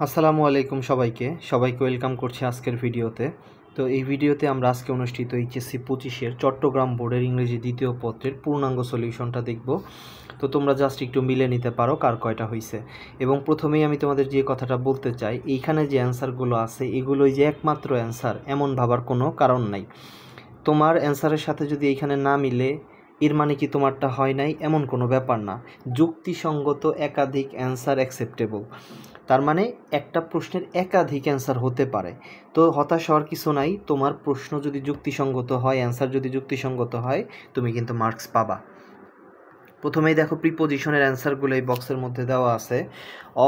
আসসালামু আলাইকুম সবাইকে ওয়েলকাম করছি আজকের ভিডিওতে। তো এই ভিডিওতে আমরা আজকে অনুষ্ঠিত এইচএসসি 25-এর চট্টগ্রাম বোর্ডের ইংরেজি দ্বিতীয় পত্রের পূর্ণাঙ্গ সলিউশনটা দেখব। তো তোমরা জাস্ট একটু মিলে নিতে পারো কার কয়টা হয়েছে। এবং প্রথমেই আমি তোমাদের যে কথাটা বলতে চাই, এইখানে যে অ্যান্সারগুলো আছে এগুলোই যে একমাত্র অ্যান্সার এমন ভাবার কোনো কারণ নাই। তোমার অ্যান্সারের সাথে যদি এইখানে না মিলে এর মানে কি তোমারটা হয় নাই এমন কোনো ব্যাপার না। যুক্তিসঙ্গত একাধিক অ্যান্সার অ্যাকসেপ্টেবল, তার মানে একটা প্রশ্নের একাধিক অ্যান্সার হতে পারে। তো হতাশ হওয়ার কিছু নাই, তোমার প্রশ্ন যদি যুক্তিসঙ্গত হয়, অ্যান্সার যদি যুক্তিসঙ্গত হয়, তুমি কিন্তু মার্কস পাবা। প্রথমেই দেখো প্রিপোজিশনের অ্যান্সারগুলো এই বক্সের মধ্যে দেওয়া আছে।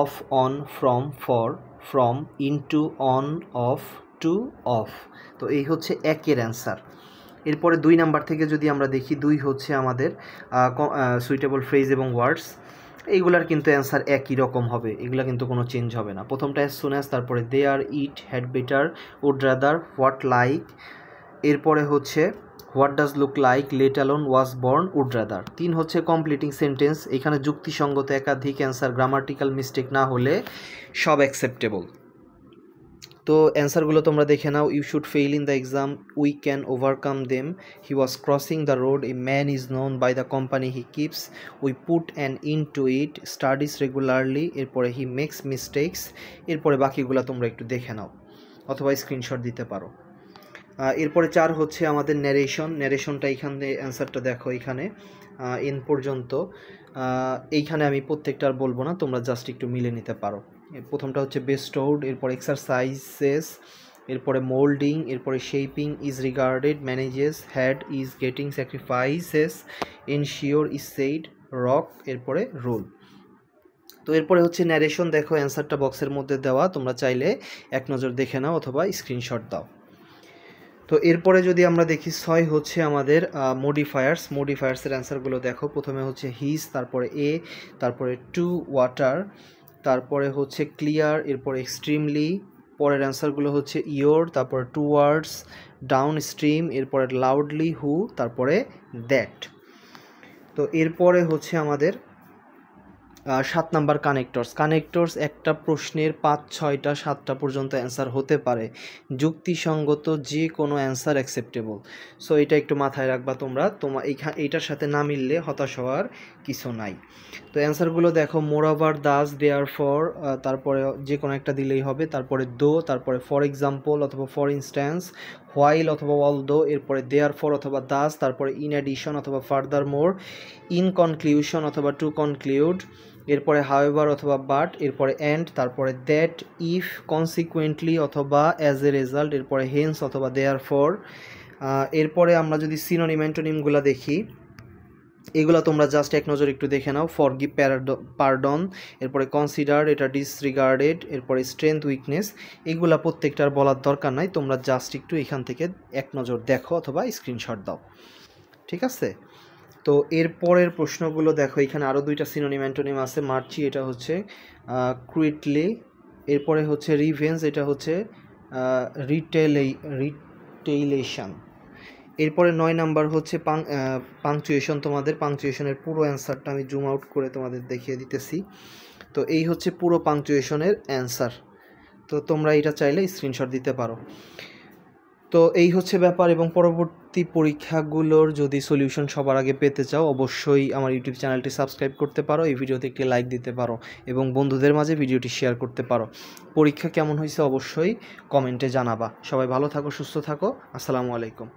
Off, on, from, for, from, into, on, off, to, off. তো এই হচ্ছে একের অ্যান্সার। এরপরে 2 নাম্বার থেকে যদি আমরা দেখি, 2 হচ্ছে আমাদের সুইটেবল ফ্রেজ এবং ওয়ার্ডস। এইগুলার কিন্তু অ্যান্সার একই রকম হবে, এগুলা কিন্তু কোনো চেঞ্জ হবে না। প্রথমটা অ্যাজ সুন অ্যাজ, তারপরে they are, it, had better, would rather, what like. এরপরে হচ্ছে what does look like, let alone, was born, would rather. 3 হচ্ছে কমপ্লিটিং সেন্টেন্স। এখানে যুক্তিসঙ্গত একাধিক অ্যান্সার, গ্রামাটিক্যাল মিস্টেক না হলে সব অ্যাকসেপ্টেবল। তো অ্যান্সারগুলো তোমরা দেখে নাও। You should fail in the exam, we can overcome them, he was crossing the road, a man is known by the company he keeps, we put an into it, studies regularly. এরপরে he makes mistakes. এরপরে বাকিগুলো তোমরা একটু দেখে নাও অথবা screenshot দিতে পারো। এরপরে 4 হচ্ছে আমাদের ন্যারেশনটা। এইখানে অ্যান্সারটা দেখো, এখানে এন পর্যন্ত। এইখানে আমি প্রত্যেকটা আর বলবো না, তোমরা জাস্ট একটু মিলে নিতে পারো। প্রথমটা হচ্ছে বেস্টোড, এরপর এক্সারসাইজেস, এরপরে মোল্ডিং, এরপরে shaping, is regarded, manages, had, is getting, sacrifices, ensure, is said, rock, এরপরে রোল। তো এরপরে হচ্ছে ন্যারেশন। দেখো অ্যান্সারটা বক্সের মধ্যে দেওয়া, তোমরা চাইলে এক নজর দেখে নাও অথবা স্ক্রিনশট দাও। তো এরপরে যদি আমরা দেখি 6 হচ্ছে আমাদের মডিফায়ার্সের অ্যান্সারগুলো দেখো। প্রথমে হচ্ছে হিজ, তারপরে এ, তারপরে টু ওয়াটার, তারপরে হচ্ছে ক্লিয়ার, এরপরে এক্সট্রিমলি। পরের অ্যান্সারগুলো হচ্ছে ইয়োর, তারপরে টুয়ার্ডস, ডাউন স্ট্রিম, এরপরে লাউডলি, হু, তারপরে দ্যাট। তো এরপরে হচ্ছে আমাদের 7 নাম্বার কানেক্টরস। একটা প্রশ্নের 5, 6টা, 7টা পর্যন্ত অ্যান্সার হতে পারে। যুক্তিসঙ্গত যে কোনো অ্যান্সার অ্যাকসেপ্টেবল। সো এটা একটু মাথায় রাখবা তোমরা। এইটার সাথে না মিললে হতাশ হওয়ার কিছু নাই। তো অ্যান্সারগুলো দেখো, মোরওভার, দাস, দেয়ার ফর, তারপরে যে কোনো একটা দিলেই হবে। তারপরে দো, তারপরে ফর এক্সাম্পল অথবা ফর ইনস্ট্যান্স, হোয়াইল অথবা অলদো, এরপরে দেয়ার ফর অথবা দাস, তারপরে ইন অ্যাডিশন অথবা ফার্দার মোর, ইন কনক্লিউশন অথবা টু কনক্লিউড, এরপরে হাউএভার অথবা বাট, এরপরে অ্যান্ড, তারপরে দ্যাট, ইফ, কনসিকুয়েন্টলি অথবা অ্যাজ এ রেজাল্ট, এরপরে হেন্স অথবা দেয়ার ফর। এরপরে আমরা যদি সিনোনিম অ্যান্টোনিমগুলো দেখি, এগুলো তোমরা জাস্ট এক নজর একটু দেখে নাও। ফরগিভ, পারডন, এরপরে কনসিডার, এটা ডিসরিগার্ডেড, এরপরে স্ট্রেংথ, উইকনেস। এগুলা প্রত্যেকটার বলার দরকার নাই, তোমরা জাস্ট একটু এখান থেকে এক নজর দেখো অথবা স্ক্রিনশট দাও, ঠিক আছে? তো এরপরের প্রশ্নগুলো দেখো, এখানে আরও 2টা সিনোনিম অ্যান্টোনিম আছে। মার্চি, এটা হচ্ছে ক্রুইটলি, এরপরে হচ্ছে রিভেঞ্জ, এটা হচ্ছে রিটেইলেশন। এরপরে 9 নাম্বার হচ্ছে পাংচুয়েশন। তোমাদের পাংচুয়েশনের পুরো অ্যান্সারটা আমি জুম আউট করে তোমাদের দেখিয়ে দিতেছি। তো এই হচ্ছে পুরো পাংচুয়েশনের অ্যান্সার। তো তোমরা এটা চাইলে স্ক্রিনশট দিতে পারো। তো এই হচ্ছে ব্যাপার। এবং পরবর্তী পরীক্ষাগুলোর যদি সলিউশন সবার আগে পেতে চাও, অবশ্যই আমার ইউটিউব চ্যানেলটি সাবস্ক্রাইব করতে পারো, এই ভিডিওতে একটি লাইক দিতে পারো এবং বন্ধুদের মাঝে ভিডিওটি শেয়ার করতে পারো। পরীক্ষা কেমন হয়েছে অবশ্যই কমেন্টে জানাবা। সবাই ভালো থাকো, সুস্থ থাকো। আসসালামু আলাইকুম।